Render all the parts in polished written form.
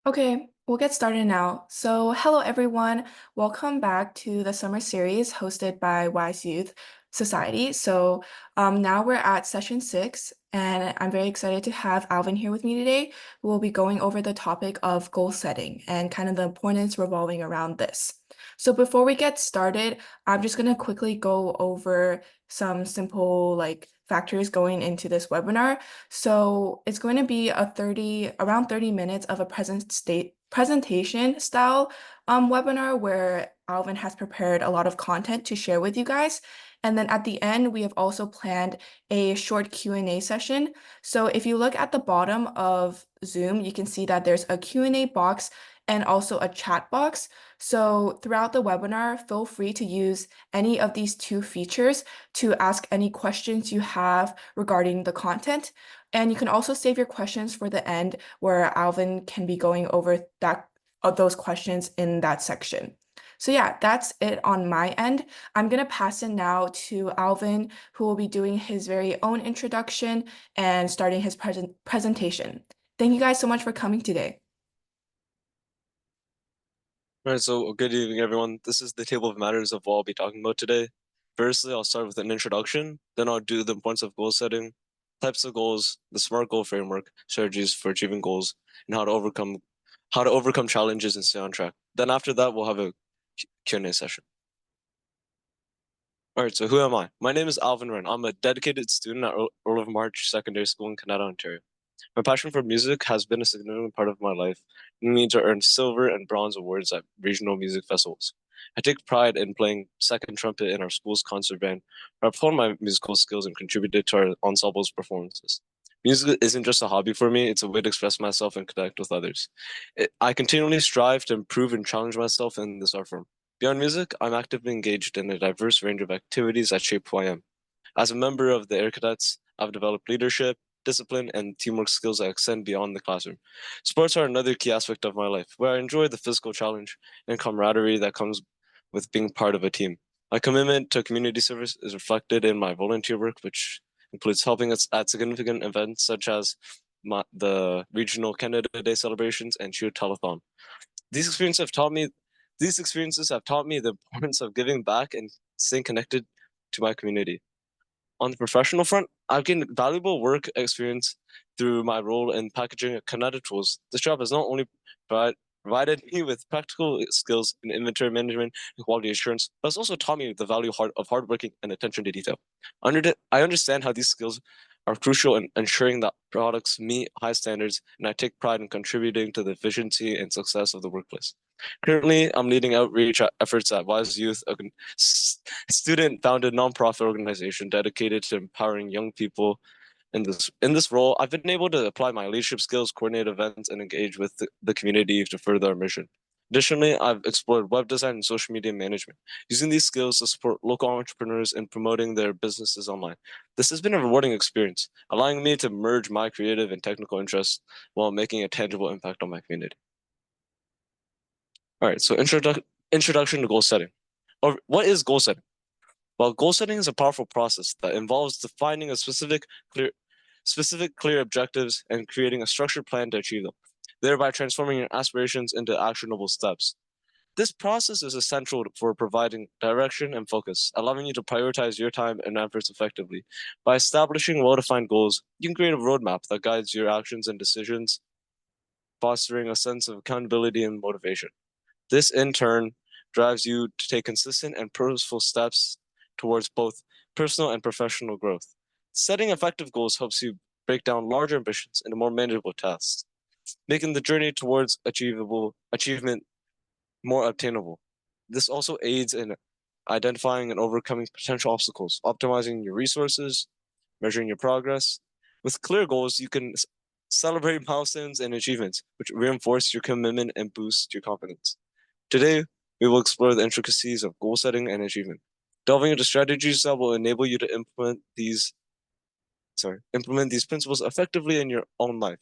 Okay, we'll get started now. So, hello everyone. Welcome back to the summer series hosted by Wise Youth Society. Now we're at session 6, and I'm very excited to have Alvin here with me today, who will be going over the topic of goal setting and kind of the importance revolving around this. So, before we get started, I'm just going to quickly go over some simple factors going into this webinar. So it's going to be around 30 minutes of a presentation style webinar where Alvin has prepared a lot of content to share with you guys. And then at the end, we have also planned a short Q&A session. So if you look at the bottom of Zoom, you can see that there's a Q&A box and also a chat box. So throughout the webinar, feel free to use any of these two features to ask any questions you have regarding the content. And you can also save your questions for the end where Alvin can be going over those questions in that section. So yeah, that's it on my end. I'm going to pass it now to Alvin, who will be doing his very own introduction and starting his presentation. Thank you guys so much for coming today. All right, so good evening, everyone. This is the table of matters of what I'll be talking about today. Firstly, I'll start with an introduction, then I'll do the importance of goal setting, types of goals, the SMART goal framework, strategies for achieving goals, and how to overcome challenges and stay on track. Then after that, we'll have a Q&A session. All right, so who am I? My name is Alvin Ren. I'm a dedicated student at Earl of March Secondary School in Canada, Ontario. My passion for music has been a significant part of my life, leading me to earn silver and bronze awards at regional music festivals. I take pride in playing second trumpet in our school's concert band, where I've honed my musical skills and contributed to our ensemble's performances. Music isn't just a hobby for me, it's a way to express myself and connect with others. I continually strive to improve and challenge myself in this art form. Beyond music, I'm actively engaged in a diverse range of activities that shape who I am. As a member of the Air Cadets, I've developed leadership, discipline, and teamwork skills that extend beyond the classroom. Sports are another key aspect of my life, where I enjoy the physical challenge and camaraderie that comes with being part of a team. My commitment to community service is reflected in my volunteer work, which includes helping us at significant events such as the regional Canada Day celebrations and CHEO Telethon. These experiences have taught me the importance of giving back and staying connected to my community. On the professional front, I've gained valuable work experience through my role in packaging Canada tools. This job has not only provided me with practical skills in inventory management and quality assurance, but it's also taught me the value of hard working and attention to detail. I understand how these skills are crucial in ensuring that products meet high standards, and I take pride in contributing to the efficiency and success of the workplace. Currently, I'm leading outreach efforts at Wise Youth, a student-founded nonprofit organization dedicated to empowering young people. In this role, I've been able to apply my leadership skills, coordinate events, and engage with the community to further our mission. Additionally, I've explored web design and social media management, using these skills to support local entrepreneurs in promoting their businesses online. This has been a rewarding experience, allowing me to merge my creative and technical interests while making a tangible impact on my community. All right, so introduction to goal setting. Or what is goal setting? Well, goal setting is a powerful process that involves defining a specific, clear objectives and creating a structured plan to achieve them, thereby transforming your aspirations into actionable steps. This process is essential for providing direction and focus, allowing you to prioritize your time and efforts effectively. By establishing well-defined goals, you can create a roadmap that guides your actions and decisions, fostering a sense of accountability and motivation. This, in turn, drives you to take consistent and purposeful steps towards both personal and professional growth. Setting effective goals helps you break down larger ambitions into more manageable tasks, making the journey towards achievement more obtainable. This also aids in identifying and overcoming potential obstacles, optimizing your resources, measuring your progress. With clear goals, you can celebrate milestones and achievements, which reinforce your commitment and boost your confidence. Today, we will explore the intricacies of goal setting and achievement, delving into strategies that will enable you to implement these principles effectively in your own life.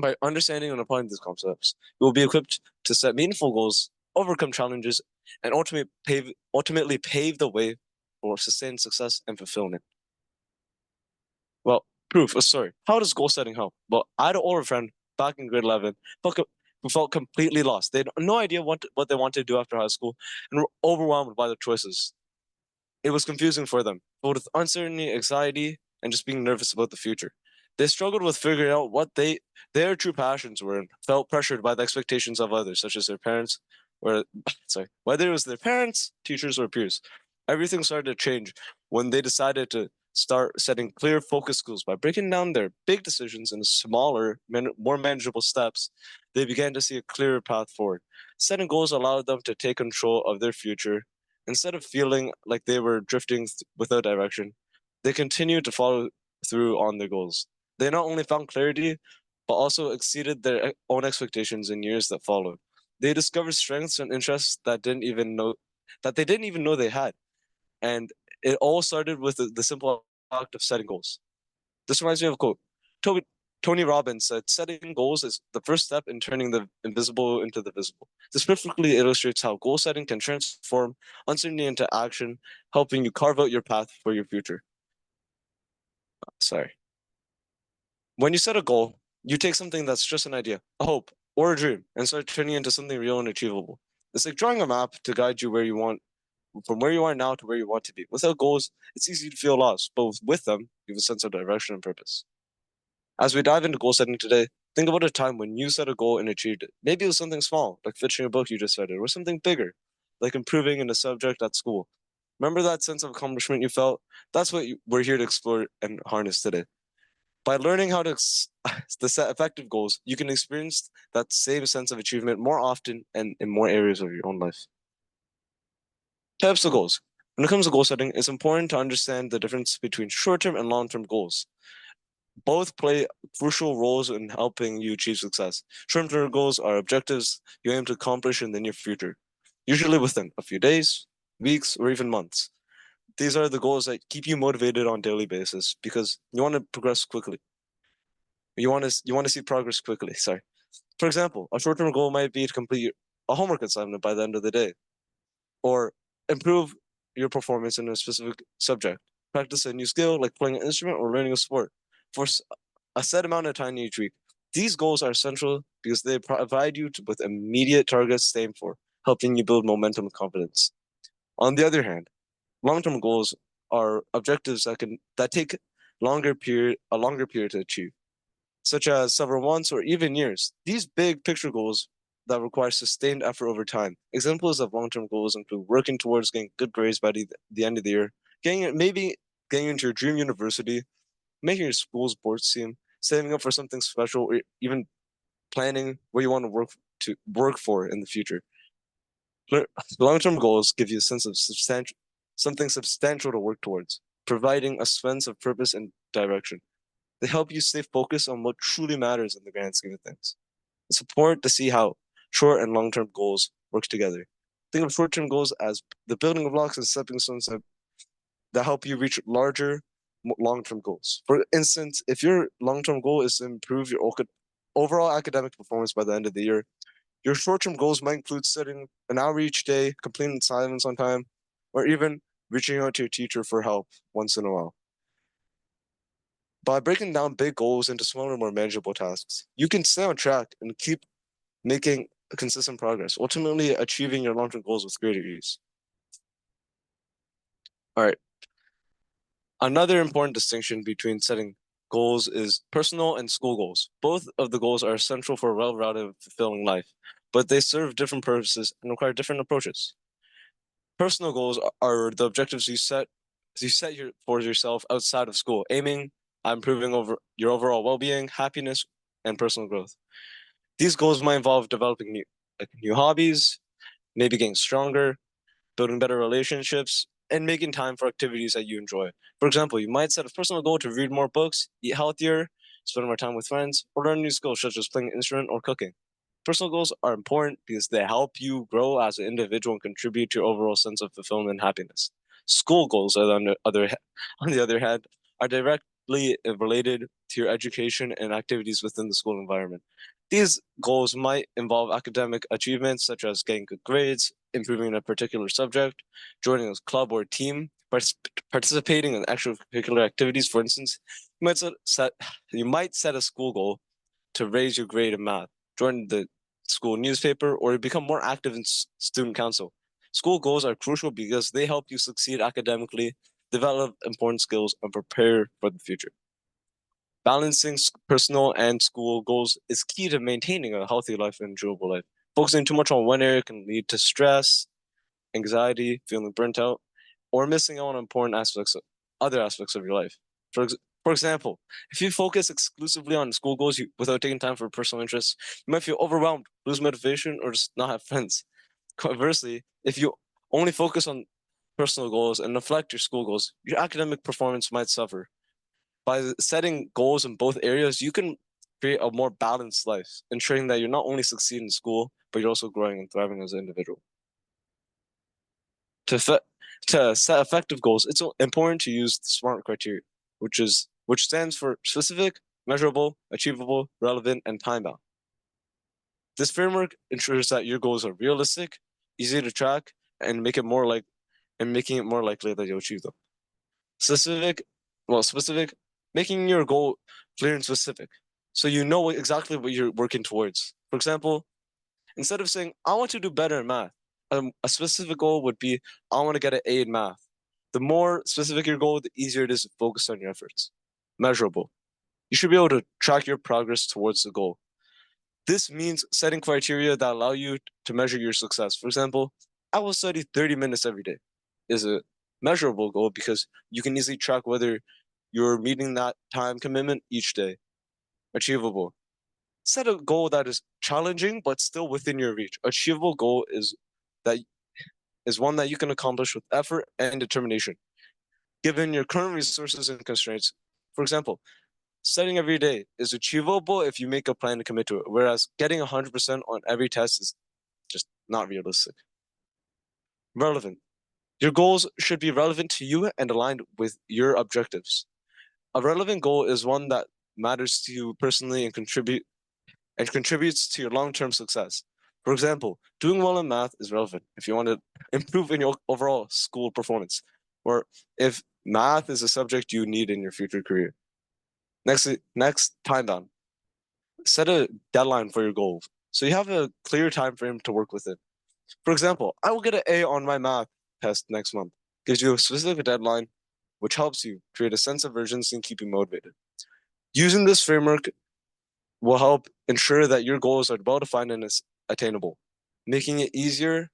By understanding and applying these concepts, you will be equipped to set meaningful goals, overcome challenges, and ultimately pave the way for sustained success and fulfillment. Well, how does goal setting help? Well, I had an older friend back in grade 11 who felt completely lost. They had no idea what they wanted to do after high school and were overwhelmed by their choices. It was confusing for them, filled with uncertainty, anxiety, and just being nervous about the future. They struggled with figuring out what their true passions were and felt pressured by the expectations of others, such as their parents, or sorry, whether it was their parents, teachers, or peers. Everything started to change when they decided to start setting clear focus goals by breaking down their big decisions into smaller, more manageable steps. They began to see a clearer path forward. Setting goals allowed them to take control of their future. Instead of feeling like they were drifting without direction, they continued to follow through on their goals. They not only found clarity, but also exceeded their own expectations in years that followed. They discovered strengths and interests that they didn't even know they had. And it all started with the simple act of setting goals. This reminds me of a quote. Toby, Tony Robbins said, "Setting goals is the first step in turning the invisible into the visible." This perfectly illustrates how goal setting can transform uncertainty into action, helping you carve out your path for your future. Sorry. When you set a goal, you take something that's just an idea, a hope, or a dream, and start turning it into something real and achievable. It's like drawing a map to guide you from where you are now to where you want to be. Without goals, it's easy to feel lost, but with them, you have a sense of direction and purpose. As we dive into goal setting today, think about a time when you set a goal and achieved it. Maybe it was something small, like finishing a book you just started, or something bigger, like improving in a subject at school. Remember that sense of accomplishment you felt? That's what we're here to explore and harness today. By learning how to set effective goals, you can experience that same sense of achievement more often and in more areas of your own life. Types of goals. When it comes to goal setting, it's important to understand the difference between short-term and long-term goals. Both play crucial roles in helping you achieve success. Short-term goals are objectives you aim to accomplish in the near future, usually within a few days, weeks, or even months. These are the goals that keep you motivated on a daily basis because you want to progress quickly. You want to see progress quickly. Sorry. For example, a short-term goal might be to complete a homework assignment by the end of the day, or improve your performance in a specific subject. Practice a new skill like playing an instrument or learning a sport for a set amount of time each week. These goals are essential because they provide you with immediate targets to aim for, helping you build momentum and confidence. On the other hand, long-term goals are objectives that take a longer period to achieve, such as several months or even years. These big picture goals that require sustained effort over time. Examples of long-term goals include working towards getting good grades by the end of the year, maybe getting into your dream university, making your school's sports team, saving up for something special, or even planning where you want to work for in the future. Long-term goals give you a sense of something substantial to work towards, providing a sense of purpose and direction. They help you stay focused on what truly matters in the grand scheme of things. It's important to see how short and long-term goals work together. Think of short-term goals as the building blocks and stepping stones that help you reach larger long-term goals. For instance, if your long-term goal is to improve your overall academic performance by the end of the year, your short-term goals might include studying an hour each day, completing assignments on time, or even reaching out to your teacher for help once in a while. By breaking down big goals into smaller, more manageable tasks, you can stay on track and keep making consistent progress, ultimately achieving your long-term goals with greater ease. All right. Another important distinction between setting goals is personal and school goals. Both of the goals are essential for a well-rounded, fulfilling life, but they serve different purposes and require different approaches. Personal goals are the objectives for yourself outside of school, aiming at improving over your overall well-being, happiness, and personal growth. These goals might involve developing new hobbies, maybe getting stronger, building better relationships, and making time for activities that you enjoy. For example, you might set a personal goal to read more books, eat healthier, spend more time with friends, or learn new skills such as playing an instrument or cooking. Personal goals are important because they help you grow as an individual and contribute to your overall sense of fulfillment and happiness. School goals, on the other hand, are directly related to your education and activities within the school environment. These goals might involve academic achievements such as getting good grades, improving in a particular subject, joining a club or team, participating in extracurricular activities. For instance, you might set a school goal to raise your grade in math, join the school newspaper, or you become more active in student council. School goals are crucial because they help you succeed academically, develop important skills, and prepare for the future. Balancing personal and school goals is key to maintaining a healthy life and enjoyable life. Focusing too much on one area can lead to stress, anxiety, feeling burnt out, or missing out on important other aspects of your life. For, for example, if you focus exclusively on school goals without taking time for personal interests, you might feel overwhelmed, lose motivation, or just not have friends. Conversely, if you only focus on personal goals and neglect your school goals, your academic performance might suffer. By setting goals in both areas, you can create a more balanced life, ensuring that you're not only succeeding in school, but you're also growing and thriving as an individual. To, fe- to set effective goals, it's important to use the SMART criteria, which stands for specific, measurable, achievable, relevant, and time bound. This framework ensures that your goals are realistic, easy to track, and making it more likely that you'll achieve them. Specific, specific, making your goal clear and specific, so you know exactly what you're working towards. For example, instead of saying, I want to do better in math, a specific goal would be, I want to get an A in math. The more specific your goal, the easier it is to focus on your efforts. Measurable. You should be able to track your progress towards the goal. This means setting criteria that allow you to measure your success. For example, I will study 30 minutes every day is a measurable goal because you can easily track whether you're meeting that time commitment each day. Achievable. Set a goal that is challenging but still within your reach. Achievable goal that is one that you can accomplish with effort and determination, given your current resources and constraints. For example, studying every day is achievable if you make a plan to commit to it, whereas getting 100% on every test is just not realistic. Relevant. Your goals should be relevant to you and aligned with your objectives. A relevant goal is one that matters to you personally and contributes to your long-term success. For example, doing well in math is relevant if you want to improve in your overall school performance, or if math is a subject you need in your future career. Next, time bound. Set a deadline for your goals so you have a clear time frame to work within. For example, I will get an A on my math test next month. Gives you a specific deadline, which helps you create a sense of urgency and keep you motivated. Using this framework will help ensure that your goals are well defined and attainable, making it easier,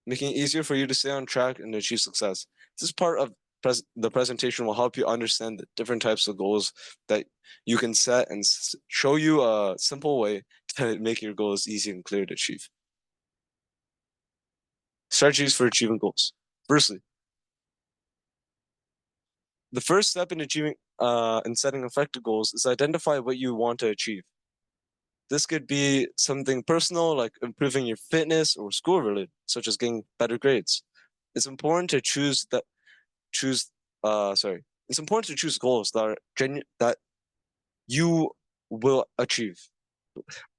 making it easier for you to stay on track and achieve success. This part of the presentation will help you understand the different types of goals that you can set and show you a simple way to make your goals easy and clear to achieve. Strategies for achieving goals. Firstly, the first step in achieving in setting effective goals is identify what you want to achieve. This could be something personal, like improving your fitness, or school related, such as getting better grades. It's important to choose sorry. It's important to choose goals that are that you will achieve,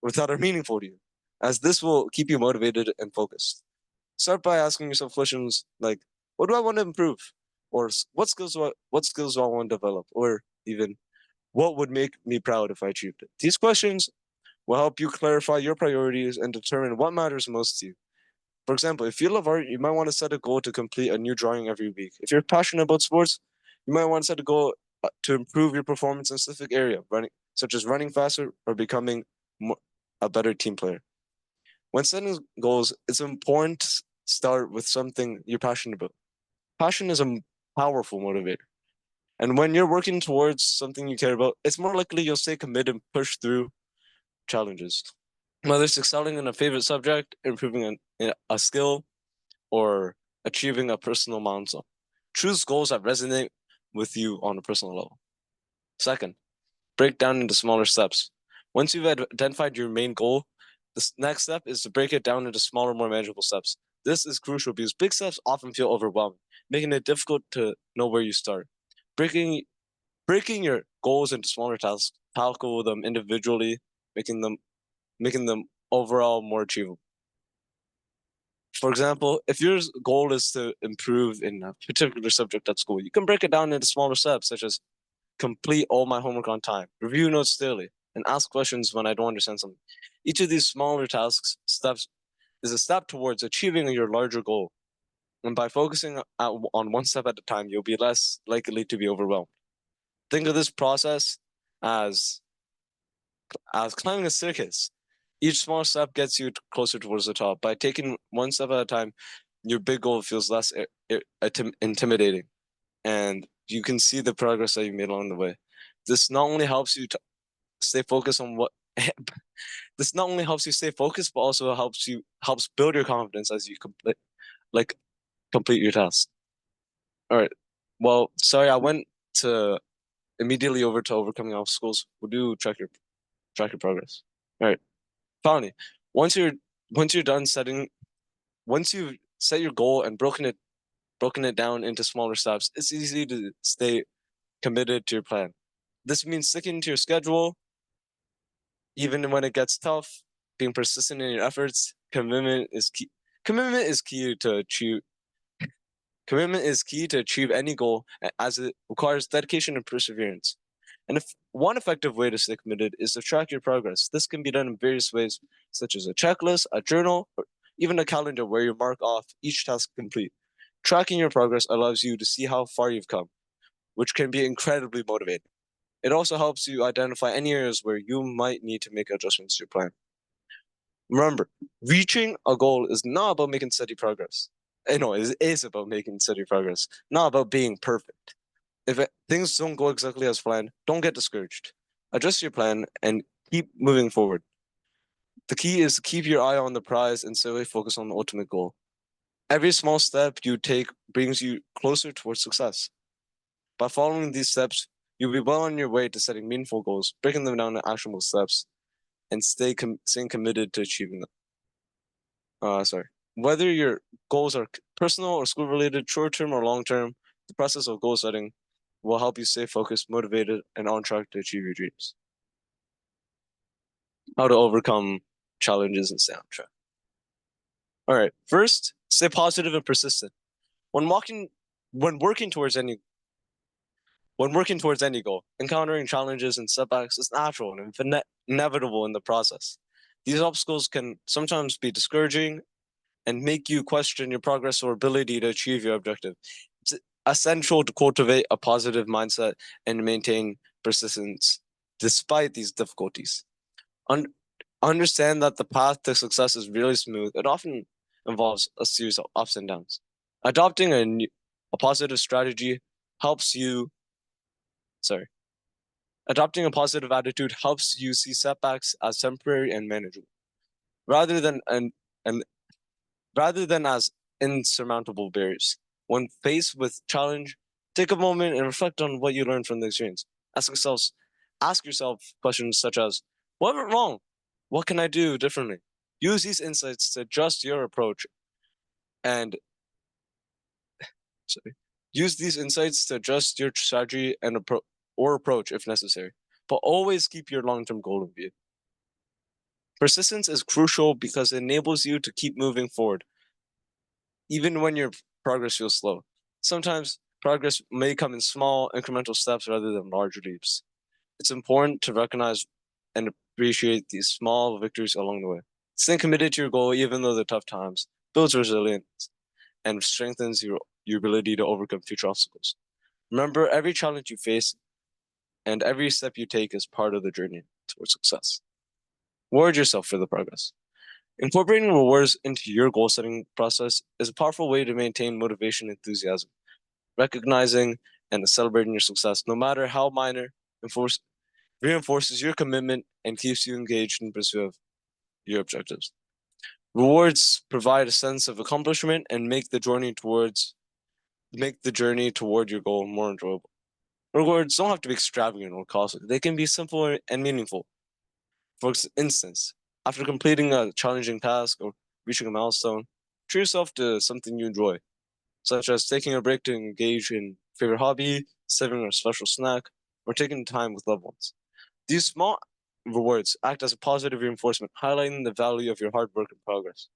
or that are meaningful to you, as this will keep you motivated and focused. Start by asking yourself questions like, what do I want to improve? Or what skills do I want to develop? Or even, what would make me proud if I achieved it? These questions will help you clarify your priorities and determine what matters most to you. For example, if you love art, you might want to set a goal to complete a new drawing every week. If you're passionate about sports, you might want to set a goal to improve your performance in a specific area, such as running faster or becoming a better team player. When setting goals, it's important to start with something you're passionate about. Passion is a powerful motivator. And when you're working towards something you care about, it's more likely you'll stay committed and push through challenges. Whether it's excelling in a favorite subject, improving a skill, or achieving a personal milestone. Choose goals that resonate with you on a personal level. Second, break down into smaller steps. Once you've identified your main goal, the next step is to break it down into smaller, more manageable steps. This is crucial because big steps often feel overwhelming, making it difficult to know where you start. Breaking breaking your goals into smaller tasks, tackle them individually, making them overall more achievable. For example, if your goal is to improve in a particular subject at school, you can break it down into smaller steps, such as complete all my homework on time, review notes daily, and ask questions when I don't understand something. Each of these smaller steps is a step towards achieving your larger goal. And by focusing on one step at a time, you'll be less likely to be overwhelmed. Think of this process as climbing a staircase. Each small step gets you closer towards the top. By taking one step at a time, your big goal feels less intimidating, and you can see the progress that you made along the way. This not only helps you to stay focused on what this not only helps you stay focused, but also helps build your confidence as you complete your task. All right. Well, sorry, I went to immediately over to overcoming obstacles. We'll do track your progress. All right. Finally, once you're once you're done setting once you've set your goal and broken it down into smaller steps, it's easy to stay committed to your plan. This means sticking to your schedule, even when it gets tough, being persistent in your efforts. Commitment is key. Commitment is key to achieve. Commitment is key to achieve any goal, as it requires dedication and perseverance. And if one effective way to stay committed is to track your progress. This can be done in various ways, such as a checklist, a journal, or even a calendar where you mark off each task complete. Tracking your progress allows you to see how far you've come, which can be incredibly motivating. It also helps you identify any areas where you might need to make adjustments to your plan. Remember, reaching a goal is not about making steady progress. No, it is about making steady progress, not about being perfect. If things don't go exactly as planned, don't get discouraged. Adjust your plan and keep moving forward. The key is to keep your eye on the prize and stay focused on the ultimate goal. Every small step you take brings you closer towards success. By following these steps, you'll be well on your way to setting meaningful goals, breaking them down into actionable steps, and staying committed to achieving them. Sorry. Whether your goals are personal or school related, short term or long term, the process of goal setting will help you stay focused, motivated, and on track to achieve your dreams. How to overcome challenges and stay on track. All right. First, stay positive and persistent. When walking, when working towards any when working towards any goal, encountering challenges and setbacks is natural and inevitable in the process. These obstacles can sometimes be discouraging and make you question your progress or ability to achieve your objective. It's essential to cultivate a positive mindset and maintain persistence despite these difficulties. Un- Understand that the path to success is really smooth. It often involves a series of ups and downs. Adopting a positive strategy helps you, sorry, adopting a positive attitude helps you see setbacks as temporary and manageable, rather than and rather than as insurmountable barriers. When faced with challenge, take a moment and reflect on what you learned from the experience. Ask yourself questions such as, what went wrong? What can I do differently? Use these insights to adjust your approach and sorry, use these insights to adjust your strategy and approach if necessary. But always keep your long-term goal in view. Persistence is crucial because it enables you to keep moving forward, even when your progress feels slow. Sometimes progress may come in small, incremental steps rather than large leaps. It's important to recognize and appreciate these small victories along the way. Staying committed to your goal, even though the tough times, builds resilience and strengthens your ability to overcome future obstacles. Remember, every challenge you face and every step you take is part of the journey towards success. Reward yourself for the progress. Incorporating rewards into your goal setting process is a powerful way to maintain motivation and enthusiasm. Recognizing and celebrating your success, no matter how minor, reinforces your commitment and keeps you engaged in pursuit of your objectives. Rewards provide a sense of accomplishment and make the journey toward your goal more enjoyable. Rewards don't have to be extravagant or costly. They can be simple and meaningful. For instance, after completing a challenging task or reaching a milestone, treat yourself to something you enjoy, such as taking a break to engage in favorite hobby, saving a special snack, or taking time with loved ones. These small rewards act as a positive reinforcement, highlighting the value of your hard work and progress.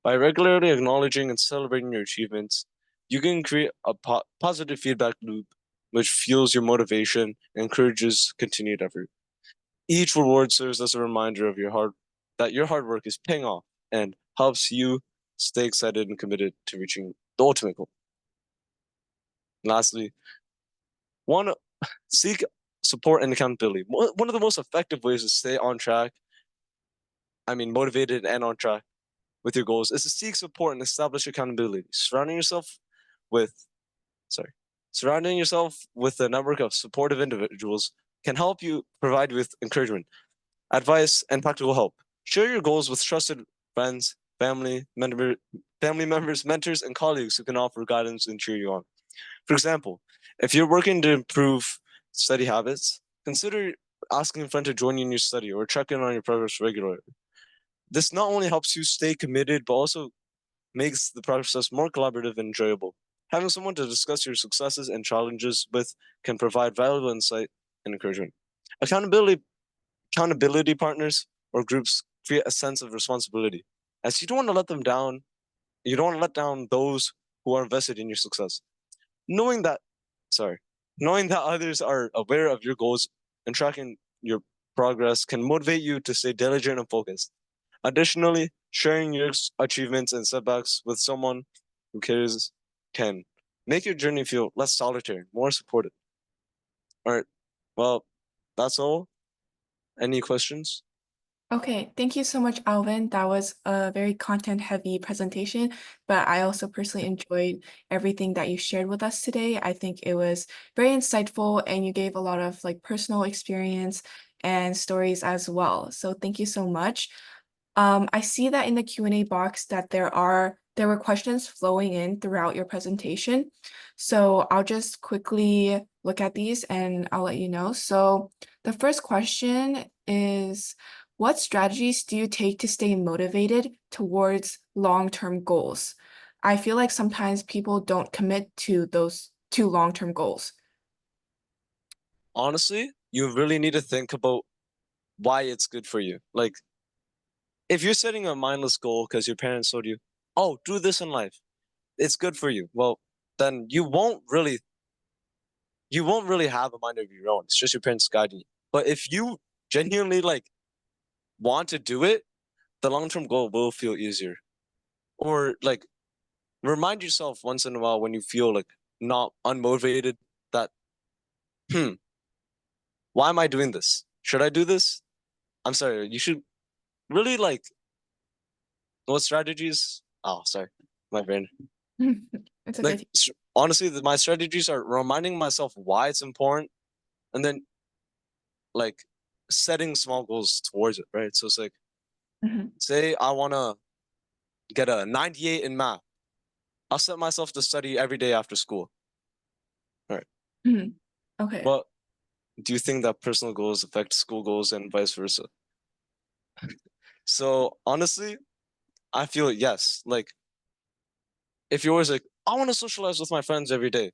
By regularly acknowledging and celebrating your achievements, you can create a positive feedback loop which fuels your motivation and encourages continued effort. Each reward serves as a reminder of your hard work is paying off and helps you stay excited and committed to reaching the ultimate goal. Lastly, one seek support and accountability. One of the most effective ways to stay on track, motivated and on track with your goals, is to seek support and establish accountability. With, surrounding yourself with a network of supportive individuals can help you provide you with encouragement, advice, and practical help. Share your goals with trusted friends, family members, mentors, and colleagues who can offer guidance and cheer you on. For example, if you're working to improve study habits, consider asking a friend to join you in your study or check in on your progress regularly. This not only helps you stay committed, but also makes the process more collaborative and enjoyable. Having someone to discuss your successes and challenges with can provide valuable insight and encouragement. Accountability Accountability partners or groups create a sense of responsibility, as you don't want to let them down. You don't want to let down those who are invested in your success. Knowing that, sorry, knowing that others are aware of your goals and tracking your progress can motivate you to stay diligent and focused. Additionally, sharing your achievements and setbacks with someone who cares can make your journey feel less solitary, more supported. All right. Well, that's all. Any questions? Okay, thank you so much, Alvin. That was a very content-heavy presentation, but I also personally enjoyed everything that you shared with us today. I think it was very insightful and you gave a lot of like personal experience and stories as well. So thank you so much. I see that in the Q&A box that there were questions flowing in throughout your presentation. So I'll just quickly look at these and I'll let you know. So the first question is, what strategies do you take to stay motivated towards long-term goals? I feel like sometimes people don't commit to those two long-term goals. Honestly, you really need to think about why it's good for you. Like, if you're setting a mindless goal because your parents told you, "Oh, do this in life. It's good for you." Well, then you won't really have a mind of your own. It's just your parents guiding you. But if you genuinely like want to do it, the long-term goal will feel easier. Or like remind yourself once in a while when you feel like not unmotivated that, hmm, why am I doing this? Should I do this? I'm sorry, you should really like what strategies? Oh, sorry, my brain. It's Like okay. honestly, my strategies are reminding myself why it's important, and then like setting small goals towards it. Right. So it's like, Mhm, say I want to get a 98 in math. I'll set myself to study every day after school. All right. mhm. Okay. But do you think that personal goals affect school goals and vice versa? So honestly, I feel yes. Like if you're always like, I want to socialize with my friends every day.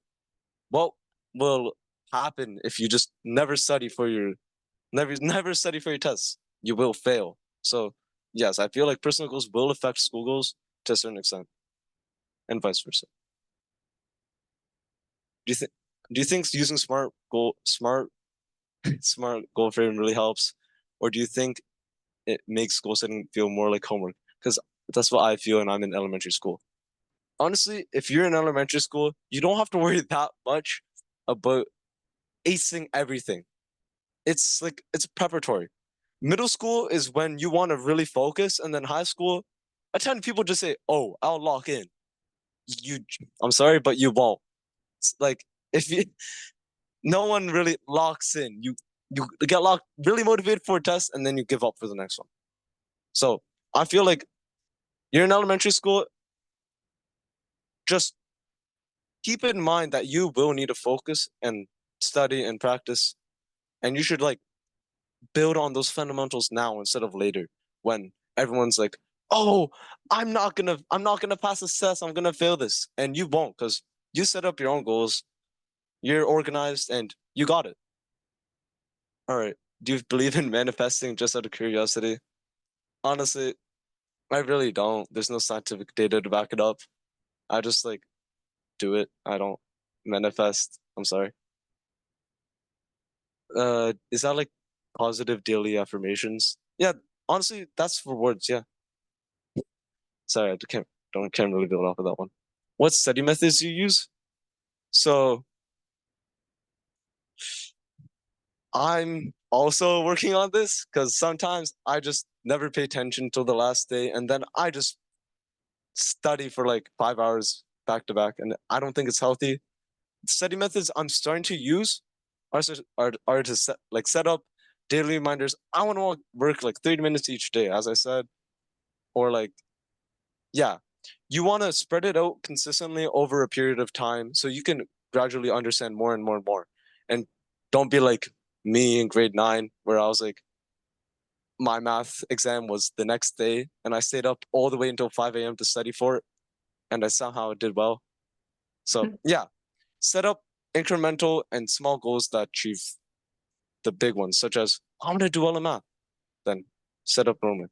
What will happen if you just never study for your tests? You will fail. So yes, I feel like personal goals will affect school goals to a certain extent, and vice versa. Do you think do you think using smart goal frame really helps? Or do you think it makes goal setting feel more like homework? Because that's what I feel and I'm in elementary school. Honestly, if you're in elementary school, you don't have to worry that much about acing everything. It's preparatory. Middle school is when you want to really focus, and then high school, I tend people just say, "Oh, I'll lock in." You, I'm sorry, but you won't. It's like if you, no one really locks in. You get locked, really motivated for a test, and then you give up for the next one. So I feel like you're in elementary school. Just keep in mind that you will need to focus and study and practice, and you should like build on those fundamentals now instead of later when everyone's like, "Oh, I'm not gonna pass this test. I'm gonna fail this," and you won't because you set up your own goals. You're organized and you got it. All right. Do you believe in manifesting just out of curiosity? Honestly, I really don't. There's no scientific data to back it up. I just like do it. I don't manifest. I'm sorry. Is that like positive daily affirmations. Yeah, honestly, that's for words. Yeah. Sorry, I can't really build off of that one. What study methods do you use? So I'm also working on this because sometimes I just never pay attention till the last day, and then I just study for like 5 hours back to back, and I don't think it's healthy. Study methods I'm starting to use are to set up daily reminders. I want to work like 30 minutes each day, as I said, or like yeah, you want to spread it out consistently over a period of time so you can gradually understand more and more and more. And don't be like me in grade 9, where I was like, my math exam was the next day, and I stayed up all the way until 5 a.m. to study for it, and I somehow did well. So, yeah, set up incremental and small goals that achieve the big ones, such as, I'm going to do well in math. Then set up normally.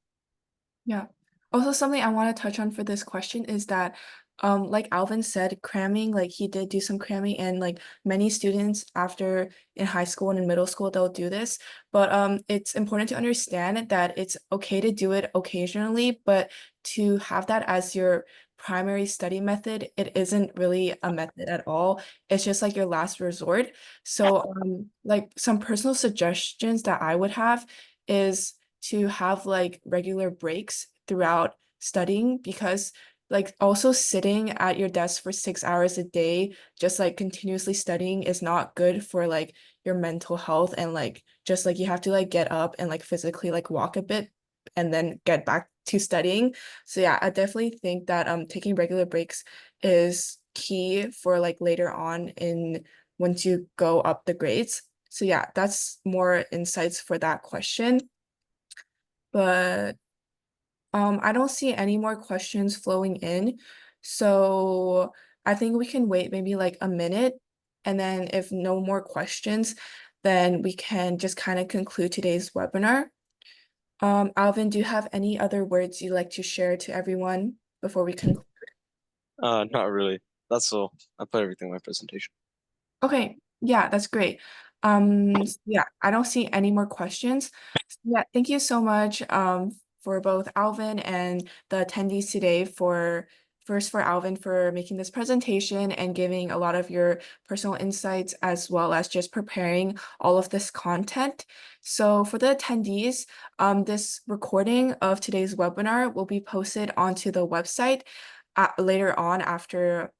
Yeah. Also, something I want to touch on for this question is that, like Alvin said, cramming, like he did do some cramming, and like many students after in high school and in middle school, they'll do this. But it's important to understand that it's okay to do it occasionally, but to have that as your primary study method, it isn't really a method at all. It's just like your last resort. So, like some personal suggestions that I would have is to have like regular breaks throughout studying because like also sitting at your desk for 6 hours a day, just like continuously studying is not good for like your mental health and like just like you have to like get up and like physically like walk a bit and then get back to studying. So yeah, I definitely think that taking regular breaks is key for like later on in once you go up the grades. So yeah, that's more insights for that question. But I don't see any more questions flowing in. So I think we can wait maybe like a minute. And then if no more questions, then we can just kind of conclude today's webinar. Alvin, do you have any other words you'd like to share to everyone before we conclude? Not really. That's all. I put everything in my presentation. Okay, yeah, that's great. Yeah, I don't see any more questions. Yeah, thank you so much for both Alvin and the attendees today for first for Alvin for making this presentation and giving a lot of your personal insights as well as just preparing all of this content. So for the attendees, this recording of today's webinar will be posted onto the website later on after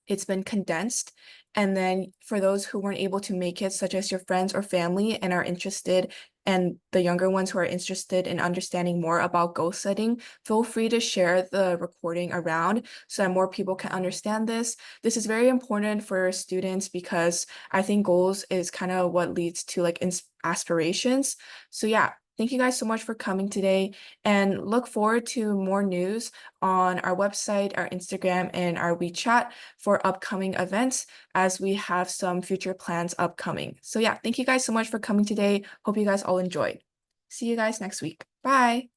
it's been condensed. And then for those who weren't able to make it, such as your friends or family and are interested, and the younger ones who are interested in understanding more about goal setting, feel free to share the recording around so that more people can understand this. This is very important for students because I think goals is kind of what leads to like aspirations. So yeah, thank you guys so much for coming today and look forward to more news on our website, our Instagram, and our WeChat for upcoming events as we have some future plans upcoming. So yeah, thank you guys so much for coming today. Hope you guys all enjoyed. See you guys next week. Bye.